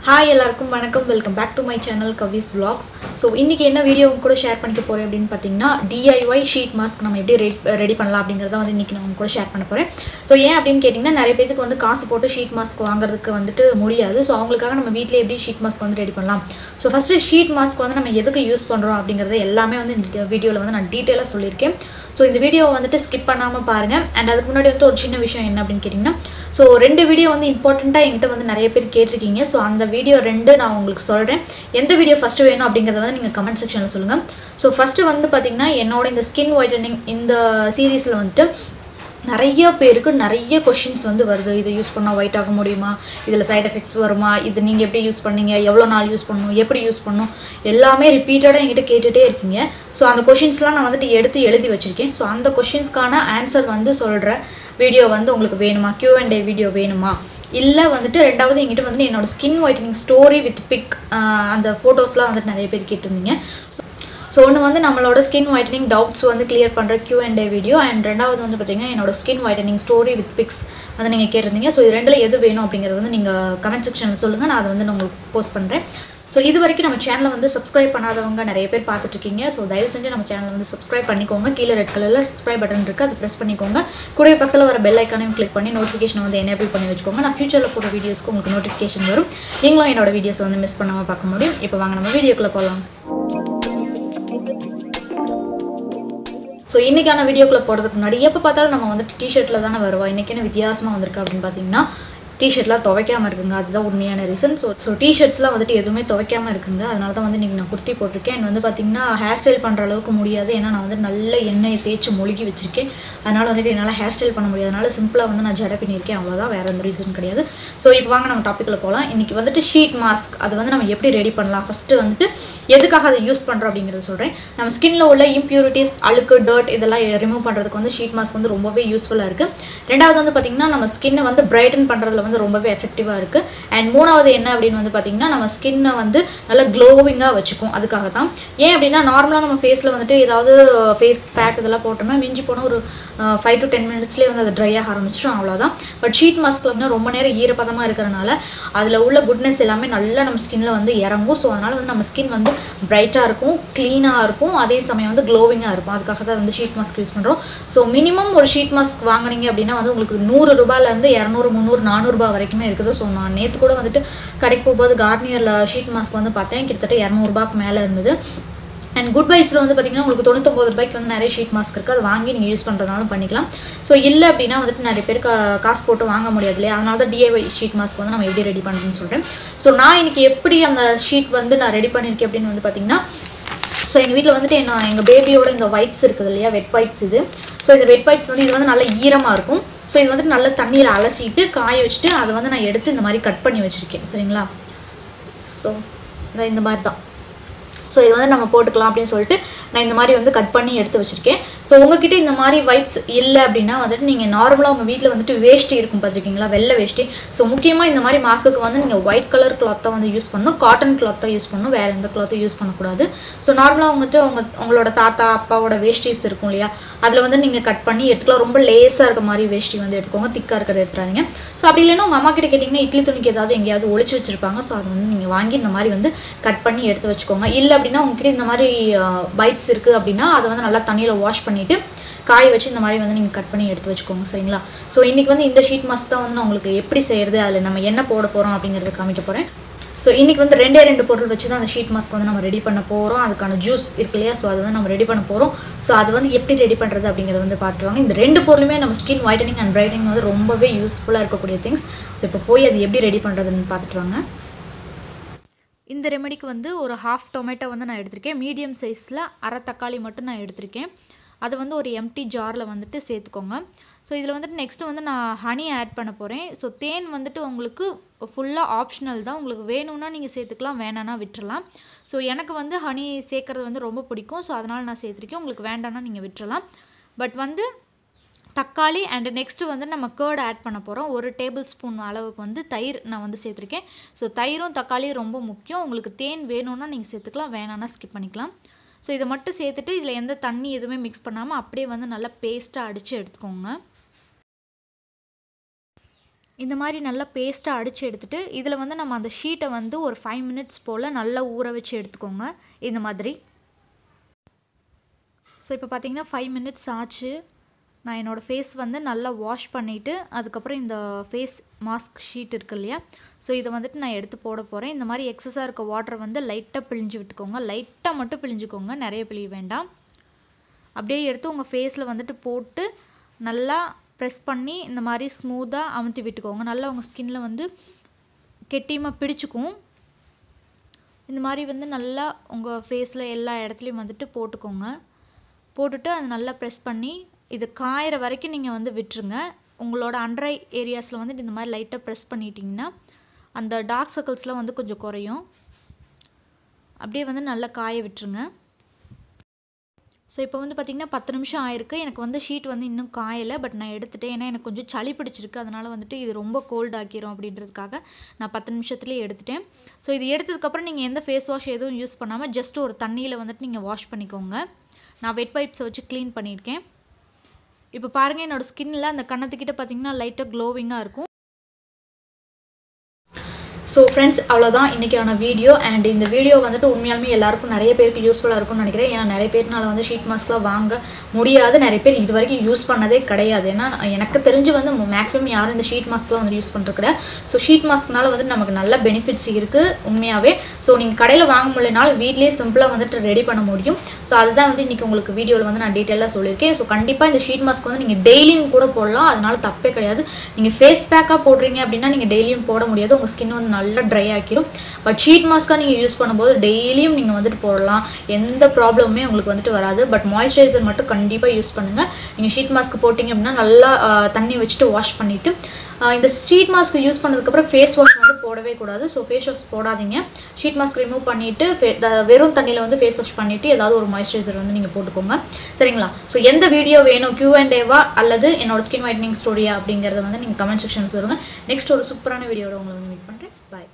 Hi எல்லாருக்கும் வணக்கம் welcome back to my channel Kavi's vlogs. So இன்றைக்கி என்ன வீடியோ உங்க கூட ஷேர் பண்ணிக்க போகிறேன் அப்படின்னு பார்த்தீங்கன்னா DIY ஷீட் மாஸ்க் நம்ம எப்படி ரெடி பண்ணலாம் அப்படிங்கிறத வந்து இன்றைக்கி நான் உங்க கூட ஷேர் பண்ண போகிறேன். ஸோ ஏன் அப்படின்னு கேட்டிங்கன்னா நிறைய பேருக்கு வந்து காசு போட்டு ஷீட் மாஸ்க் வாங்குறதுக்கு வந்துட்டு முடியாது. ஸோ அவங்களுக்காக நம்ம வீட்டிலே எப்படி ஷீட் மாஸ்க் வந்து ரெடி பண்ணலாம். ஸோ ஃபஸ்ட்டு ஷீட் மாஸ்க் வந்து நம்ம எதுக்கு யூஸ் பண்ணுறோம் அப்படிங்கிறத எல்லாமே வந்து இந்த வீடியோவில் வந்து நான் டீட்டெயிலாக சொல்லியிருக்கேன். ஸோ இந்த வீடியோவை வந்துட்டு ஸ்கிப் பண்ணாமல் பாருங்கள். அண்ட் அதுக்கு முன்னாடி வந்து ஒரு சின்ன விஷயம் என்ன அப்படின்னு கேட்டிங்கன்னா, ஸோ 2 வீடியோ வந்து இம்பார்ட்டண்ட்டாக என்கிட்ட வந்து நிறைய பேர் கேட்டிருக்கீங்க. ஸோ அந்த வீடியோ 2 நான் உங்களுக்கு சொல்கிறேன். எந்த வீடியோ ஃபஸ்ட்டு வேணும் அப்படிங்கிறத வந்து நீங்கள் கமெண்ட் செக்ஷனில் சொல்லுங்கள். ஸோ ஃபஸ்ட்டு வந்து பார்த்திங்கன்னா என்னோட இந்த ஸ்கின் whitening இந்த சீரீஸில் வந்துட்டு நிறைய பேருக்கு நிறைய கொஷின்ஸ் வந்து வருது. இதை யூஸ் பண்ணால் ஒயிட் ஆக முடியுமா, இதில் சைட் எஃபெக்ட்ஸ் வருமா, இது நீங்கள் எப்படி யூஸ் பண்ணீங்க, எவ்வளோ நாள் யூஸ் பண்ணணும், எப்படி யூஸ் பண்ணணும், எல்லாமே ரிப்பீட்டடாக என்கிட்ட கேட்டுகிட்டே இருக்கீங்க. ஸோ அந்த கொஷின்ஸ்லாம் நான் வந்துட்டு எடுத்து எழுதி வச்சுருக்கேன். ஸோ அந்த கொஷின்ஸ்க்கான ஆன்சர் வந்து சொல்கிற வீடியோ வந்து உங்களுக்கு வேணுமா, Q&A வீடியோ வேணுமா, இல்லை வந்துட்டு ரெண்டாவது என்கிட்ட வந்து என்னோடய skin whitening story with pics அந்த ஃபோட்டோஸ்லாம் வந்துட்டு நிறைய பேர் கேட்டிருந்தீங்க. ஸோ ஒன்று வந்து நம்மளோட ஸ்கின் whitening டவுட்ஸ் வந்து கிளியர் பண்ணுற Q&A வீடியோ, அண்ட் ரெண்டாவது வந்து பார்த்திங்கன்னா என்னோட skin whitening story with pics வந்து நீங்கள் கேட்டிருந்தீங்க. ஸோ இது ரெண்டில் எது வேணும் அப்படிங்கிறது வந்து நீங்கள் கமெண்ட் செக்ஷனில் சொல்லுங்கள். நான் அதை வந்து நான் உங்களுக்கு போஸ்ட் பண்ணுறேன். ஸோ இது வரைக்கும் நம்ம சேனலை வந்து சப்ஸ்கிரைப் பண்ணாதவங்க நிறைய பேர் பார்த்துட்ருக்கீங்க. ஸோ தயவு செஞ்சு நம்ம சேனலை வந்து சப்ஸ்கிரைப் பண்ணிக்கோங்க. கீழே ரெட் கலரில் சப்ஸ்கிரைப் பட்டன் இருக்குது, அது ப்ரெஸ் பண்ணிக்கோங்க. கூடவே பக்கத்தில் வர பெல் ஐக்கானையும் கிளிக் பண்ணி நோட்டிஃபிகேஷன் வந்து எனேபிள் பண்ணி வச்சுக்கோங்க. நான் ஃபியூச்சரில் போகிற வீடியோஸ்க்கு உங்களுக்கு நோட்டிஃபிகேஷன் வரும். நீங்களும் என்னோட வீடியோஸை வந்து மிஸ் பண்ணாமல் பார்க்க முடியும். இப்போ வாங்க நம்ம வீடியோக்குள்ளே போகலாம். ஸோ இன்றைக்கான வீடியோக்குள்ளே போகிறதுக்கு முன்னாடி எப்போ பார்த்தாலும் நம்ம வந்துட்டு டிஷர்ட்டில் தானே வருவோம். இன்றைக்கி என்ன வித்தியாசமாக வந்திருக்கு அப்படின்னு பார்த்தீங்கன்னா, டிஷர்ட்லாம் துவைக்காமல் இருக்குங்க. அதுதான் உண்மையான ரீசன். ஸோ டிஷர்ட்ஸ்லாம் வந்துட்டு எதுவுமே துவைக்காமல் இருக்குங்க. அதனால தான் வந்து இன்றைக்கி நான் குர்த்தி போட்டிருக்கேன். எனக்கு வந்து பார்த்திங்கன்னா ஹேர் ஸ்டைல் பண்ணுற அளவுக்கு முடியாது. ஏன்னா நான் வந்து நல்ல எண்ணெயை தேய்ச்சி மொழுகி வச்சுருக்கேன். அதனால் வந்துட்டு என்னால் ஹேர் ஸ்டைல் பண்ண முடியாதனால சிம்பிளாக வந்து நான் ஜடை பண்ணியிருக்கேன். அவ்வளோதான், வேறு எந்த ரீசன் கிடையாது. ஸோ இப்போ வாங்க நம்ம டாப்பிக்கில் போகலாம். இன்றைக்கி வந்துட்டு ஷீட் மாஸ்க் அது வந்து நம்ம எப்படி ரெடி பண்ணலாம், ஃபஸ்ட்டு வந்துட்டு எதுக்காக அதை யூஸ் பண்ணுறோம் அப்படிங்கிறத சொல்கிறேன். நம்ம ஸ்கின்னில் உள்ள இம்ப்யூரிட்டிஸ், அழுக்கு, டர்ட் இதெல்லாம் ரிமூவ் பண்ணுறதுக்கு வந்து ஷீட் மாஸ்க் வந்து ரொம்பவே யூஸ்ஃபுல்லாக இருக்குது. ரெண்டாவது வந்து பார்த்திங்கன்னா நம்ம ஸ்கின்னை வந்து பிரைட்டன் பண்ணுறதுல வந்து ரொம்பவே எஃபெக்டிவாக இருக்குது. அண்ட் மூணாவது என்ன அப்படின்னு வந்து பார்த்திங்கன்னா நம்ம ஸ்கின்னை வந்து நல்லா க்ளோவிங்காக வச்சுக்கும். அதுக்காக தான். ஏன் அப்படின்னா நார்மலாக நம்ம ஃபேஸில் வந்துட்டு ஏதாவது ஃபேஸ் பேக் இதெல்லாம் போட்டோம்னா மிஞ்சி போனால் ஒரு 5 to 10 மினிட்ஸ்லேயே வந்து அது ட்ரை ஆக ஆரம்பிச்சிடும், அவ்வளோதான். பட் ஷீட் மாஸ்கில் வந்து ரொம்ப நேரம் ஈரப்பதமாக இருக்கிறனால அதில் உள்ள குட்னஸ் எல்லாமே நல்லா நம்ம ஸ்கின்னில் வந்து இறங்கும். ஸோ அதனால் வந்து நம்ம ஸ்கின் வந்து பிரைட்டாக இருக்கும், க்ளீனாக இருக்கும், அதே சமயம் வந்து க்ளோவிங்காக இருக்கும். அதுக்காக தான் வந்து ஷீட் மாஸ்க் யூஸ் பண்ணுறோம். ஸோ மினிமம் ஒரு ஷீட் மாஸ்க் வாங்கினீங்க அப்படின்னா வந்து உங்களுக்கு 100 ரூபாயிலேருந்து 200, 300, 400 ரூபாய் வரைக்குமே இருக்குது. ஸோ நான் நேற்று கூட வந்துட்டு கடைக்கு போகும்போது கார்னியரில் ஷீட் மாஸ்க் வந்து பார்த்தேன், கிட்டத்தட்ட 200 ரூபாய்க்கு மேலே இருந்தது. அண்ட் குட் பைட்ஸில் வந்து பார்த்திங்கன்னா உங்களுக்கு 99 ரூபாய்க்கு வந்து நிறைய ஷீட் மாஸ்க் இருக்குது. அது வாங்கி நீங்கள் யூஸ் பண்ணுறதுனாலும் பண்ணிக்கலாம். ஸோ இல்லை அப்படின்னா வந்துட்டு நிறைய பேர் காசு போட்டு வாங்க முடியாது இல்லையா. அதனால தான் DIY ஷீட் மாஸ்க் வந்து நம்ம எப்படி ரெடி பண்ணுறதுன்னு சொல்கிறேன். ஸோ நான் இன்றைக்கி எப்படி அந்த ஷீட் வந்து நான் ரெடி பண்ணியிருக்கேன் அப்படின்னு வந்து பார்த்திங்கன்னா, ஸோ எங்கள் வீட்டில் வந்துட்டு எங்கள் பேபியோட இந்த வைப்ஸ் இருக்குது இல்லையா, வெட் வைப்ஸ் இது. ஸோ இந்த வெட் வைப்ஸ் வந்து இது வந்து நல்ல ஈரமாக இருக்கும். ஸோ இது வந்துட்டு நல்ல தண்ணியில் அலசிட்டு காய வச்சுட்டு அதை வந்து நான் எடுத்து இந்த மாதிரி கட் பண்ணி வச்சுருக்கேன். சரிங்களா. ஸோ இந்த மாதிரி தான். ஸோ இது வந்து நம்ம போட்டுக்கலாம் அப்படின்னு சொல்லிட்டு நான் இந்த மாதிரி வந்து கட் பண்ணி எடுத்து வச்சுருக்கேன். ஸோ உங்ககிட்ட இந்த மாதிரி வைப்ஸ் இல்லை அப்படின்னா வந்துட்டு நீங்கள் நார்மலாக உங்கள் வீட்டில் வந்துட்டு வேஷ்டி இருக்கும் பார்த்துருக்கீங்களா, வெள்ளை வேஷ்டி. ஸோ முக்கியமாக இந்த மாதிரி மாஸ்க்குக்கு வந்து நீங்கள் ஒயிட் கலர் கிளாத்தை வந்து யூஸ் பண்ணணும், காட்டன் கிளாத்தை யூஸ் பண்ணணும், வேறு எந்த கிளாத்தையும் யூஸ் பண்ணக்கூடாது. ஸோ நார்மலாக வந்துட்டு உங்களோட தாத்தா அப்பாவோட வேஷ்டிஸ் இருக்கும் இல்லையா, அதில் வந்து நீங்கள் கட் பண்ணி எடுத்துக்கலாம். ரொம்ப லேஸாக இருக்க மாதிரி வேஷ்டி வந்து எடுத்துக்கோங்க, திக்காக இருக்கிறத எடுத்துறாதீங்க. ஸோ அப்படி இல்லைன்னா உங்கள் அம்மா கிட்ட கேட்டிங்கன்னா இட்லி துணிக்கு ஏதாவது எங்கேயாவது ஒழிச்சு வச்சுருப்பாங்க. ஸோ அதை வந்து நீங்கள் வாங்கி இந்த மாதிரி வந்து கட் பண்ணி எடுத்து வச்சுக்கோங்க. இல்லை அப்படின்னா உங்ககிட்ட இந்த மாதிரி வைப்ஸ் இருக்குது அப்படின்னா அதை வந்து நல்லா தண்ணியில் வாஷ் பண்ணிவிட்டு காய வச்சு இந்த மாதிரி வந்து நீங்கள் கட் பண்ணி எடுத்து வச்சுக்கோங்க. சரிங்களா. ஸோ இன்றைக்கி வந்து இந்த ஷீட் மாஸ்க் தான் வந்து நான் உங்களுக்கு எப்படி செய்கிறது, அதில் நம்ம என்ன போட போகிறோம் அப்படிங்கிறத காமிக்க போகிறேன். ஸோ இன்றைக்கி வந்து 2 பொருள் வச்சு தான் அந்த ஷீட் மாஸ்க் வந்து நம்ம ரெடி பண்ண போகிறோம். அதுக்கான ஜூஸ் இருக்கு இல்லையா, ஸோ அது வந்து நம்ம ரெடி பண்ண போகிறோம். ஸோ அது வந்து எப்படி ரெடி பண்ணுறது அப்படிங்கிறத வந்து பார்த்துருவாங்க. இந்த 2 பொருளுமே நம்ம ஸ்கின் whitening அண்ட் brightening வந்து ரொம்பவே யூஸ்ஃபுல்லாக இருக்கக்கூடிய திங்ஸ். ஸோ இப்போ போய் அது எப்படி ரெடி பண்ணுறதுன்னு பார்த்துட்டு வாங்க. இந்த ரெமெடிக்கு வந்து ஒரு 1/2 டொமேட்டோ வந்து நான் எடுத்திருக்கேன். மீடியம் சைஸில் அரை தக்காளி மட்டும் நான் எடுத்திருக்கேன். அது வந்து ஒரு எம்டி ஜாரில் வந்துட்டு சேர்த்துக்கோங்க. ஸோ இதில் வந்துட்டு நெக்ஸ்ட்டு வந்து நான் ஹனி ஆட் பண்ண போகிறேன். ஸோ தேன் வந்துட்டு உங்களுக்கு ஃபுல்லாக ஆப்ஷனல் தான். உங்களுக்கு வேணும்னா நீங்கள் சேர்த்துக்கலாம், வேணான்னா விட்டுறலாம். ஸோ எனக்கு வந்து ஹனி சேர்க்குறது வந்து ரொம்ப பிடிக்கும். ஸோ அதனால் நான் சேர்த்துருக்கேன். உங்களுக்கு வேண்டான்னா நீங்கள் விட்டுறலாம். பட் வந்து தக்காளி அண்ட் நெக்ஸ்ட்டு வந்து நம்ம கேர்டு ஆட் பண்ண போகிறோம். 1 டேபிள் ஸ்பூன் அளவுக்கு வந்து தயிர் நான் வந்து சேர்த்துருக்கேன். ஸோ தயிரும் தக்காளியும் ரொம்ப முக்கியம். உங்களுக்கு தேன் வேணும்னா நீங்கள் சேர்த்துக்கலாம், வேணான்னா ஸ்கிப் பண்ணிக்கலாம். ஸோ இதை மட்டும் சேர்த்துட்டு இதில் எந்த தண்ணி எதுவுமே மிக்ஸ் பண்ணாமல் அப்படியே வந்து நல்லா பேஸ்ட்டாக அடித்து எடுத்துக்கோங்க. இந்த மாதிரி நல்லா பேஸ்ட்டாக அடித்து எடுத்துகிட்டு இதில் வந்து நம்ம அந்த ஷீட்டை வந்து ஒரு 5 மினிட்ஸ் போல் நல்லா ஊற வச்சு எடுத்துக்கோங்க இந்த மாதிரி. ஸோ இப்போ பார்த்தீங்கன்னா 5 மினிட்ஸ் ஆச்சு. நான் என்னோடய ஃபேஸ் வந்து நல்லா வாஷ் பண்ணிவிட்டு அதுக்கப்புறம் இந்த ஃபேஸ் மாஸ்க் ஷீட் இருக்கு இல்லையா, ஸோ இதை வந்துட்டு நான் எடுத்து போட போகிறேன். இந்த மாதிரி எக்ஸஸாக இருக்க வாட்டரை வந்து லைட்டாக பிழிஞ்சு விட்டுக்கோங்க. லைட்டாக மட்டும் பிழிஞ்சுக்கோங்க, நிறைய பிழிய வேண்டாம். அப்படியே எடுத்து உங்கள் ஃபேஸில் வந்துட்டு போட்டு நல்லா ப்ரெஸ் பண்ணி இந்த மாதிரி ஸ்மூத்தாக அமுத்தி விட்டுக்கோங்க. நல்லா உங்கள் ஸ்கின்னில் வந்து கெட்டியமாக பிடிச்சிக்கும். இந்த மாதிரி வந்து நல்லா உங்கள் ஃபேஸில் எல்லா இடத்துலையும் வந்துட்டு போட்டுக்கோங்க. போட்டுட்டு அது நல்லா ப்ரெஸ் பண்ணி இது காயிற வரைக்கும் நீங்கள் வந்து விட்டுருங்க. உங்களோட அண்டர் ஐ ஏரியாஸில் வந்துட்டு இந்த மாதிரி லைட்டாக ப்ரெஸ் பண்ணிட்டீங்கன்னா அந்த டார்க் சர்க்கிள்ஸ்லாம் வந்து கொஞ்சம் குறையும். அப்படியே வந்து நல்லா காய விட்டுருங்க. ஸோ இப்போ வந்து பார்த்திங்கன்னா 10 நிமிஷம் ஆயிருக்கு. எனக்கு வந்து ஷீட் வந்து இன்னும் காயலை, பட் நான் எடுத்துட்டேன். ஏன்னா எனக்கு கொஞ்சம் சளி பிடிச்சிருக்கு, அதனால் வந்துட்டு இது ரொம்ப கோல்ட் ஆக்கிரும் அப்படின்றதுக்காக நான் 10 நிமிஷத்துலேயே எடுத்துட்டேன். ஸோ இது எடுத்ததுக்கப்புறம் நீங்கள் எந்த ஃபேஸ் வாஷ் எதுவும் யூஸ் பண்ணாமல் ஜஸ்ட் ஒரு தண்ணியில் வந்துட்டு நீங்கள் வாஷ் பண்ணிக்கோங்க. நான் வெட் வைப்ஸை வச்சு க்ளீன் பண்ணியிருக்கேன். இப்போ பாருங்கள், என்னோடய ஸ்கின்னில் அந்த கன்னத்துக்கிட்ட பார்த்திங்கன்னா லைட்டாக க்ளோவிங்காக இருக்கும். ஸோ ஃப்ரெண்ட்ஸ், அவ்வளோதான் இன்றைக்கான வீடியோ. அண்ட் இந்த வீடியோ வந்துட்டு உண்மையாலுமே எல்லாருக்கும் நிறைய பேருக்கு யூஸ்ஃபுல்லாக இருக்கும்னு நினைக்கிறேன். ஏன்னா நிறைய பேர்னால வந்து ஷீட் மாஸ்க்லாம் வாங்க முடியாது. நிறைய பேர் இது வரைக்கும் யூஸ் பண்ணதே கிடையாது. ஏன்னா எனக்கு தெரிஞ்சு வந்து மேக்ஸிமம் யாரும் இந்த ஷீட் மாஸ்க்லாம் வந்து யூஸ் பண்ணுறது கிடையாது. ஸோ ஷீட் மாஸ்க்னால வந்து நமக்கு நல்ல பெனிஃபிட்ஸ் இருக்குது உண்மையாகவே. ஸோ நீங்கள் கடையில் வாங்க முடியலனாலும் வீட்லேயே சிம்பிளாக வந்துட்டு ரெடி பண்ண முடியும். ஸோ அதுதான் வந்து இன்றைக்கி உங்களுக்கு வீடியோவில் வந்து நான் டீட்டெயிலாக சொல்லியிருக்கேன். ஸோ கண்டிப்பாக இந்த ஷீட் மாஸ்க் வந்து நீங்கள் டெய்லியும் கூட போடலாம், அதனால தப்பே கிடையாது. நீங்கள் ஃபேஸ் பேக்காக போடுறீங்க அப்படின்னா நீங்கள் டெய்லியும் போட முடியாது, உங்கள் ஸ்கின் வந்து நல்லா ட்ரை ஆக்கிரும். பட் ஷீட் மாஸ்க்காக நீங்கள் யூஸ் பண்ணும்போது டெய்லியும் நீங்கள் வந்துட்டு போடலாம், எந்த ப்ராப்ளமுமே உங்களுக்கு வந்துட்டு வராது. பட் மாய்ஸ்சரைசர் மட்டும் கண்டிப்பாக யூஸ் பண்ணுங்கள். நீங்கள் ஷீட் மாஸ்க் போட்டிங்க அப்படின்னா நல்லா தண்ணி வச்சுட்டு வாஷ் பண்ணிவிட்டு இந்த ஷீட் மாஸ்க் யூஸ் பண்ணதுக்கப்புறம் ஃபேஸ் வாஷ் வந்து போடவே கூடாது. ஸோ ஃபேஸ் வாஷ் போடாதீங்க. ஷீட் மாஸ்க் ரிமூவ் பண்ணிவிட்டு வெறும் தண்ணியில் வந்து ஃபேஸ் வாஷ் பண்ணிவிட்டு ஏதாவது ஒரு மாய்ஸ்சரைசர் வந்து நீங்கள் போட்டுக்கோங்க, சரிங்களா? ஸோ எந்த வீடியோ வேணும், Q&A அல்லது என்னோட ஸ்கின் ஒயிட்னிங் ஸ்டோரியா அப்படிங்கிறத வந்து நீங்கள் கமெண்ட் செக்ஷன் சொல்லுங்கள். நெக்ஸ்ட் ஒரு சூப்பரான வீடியோட உங்களை வந்து மீட் பண்ணுறேன். பாய்.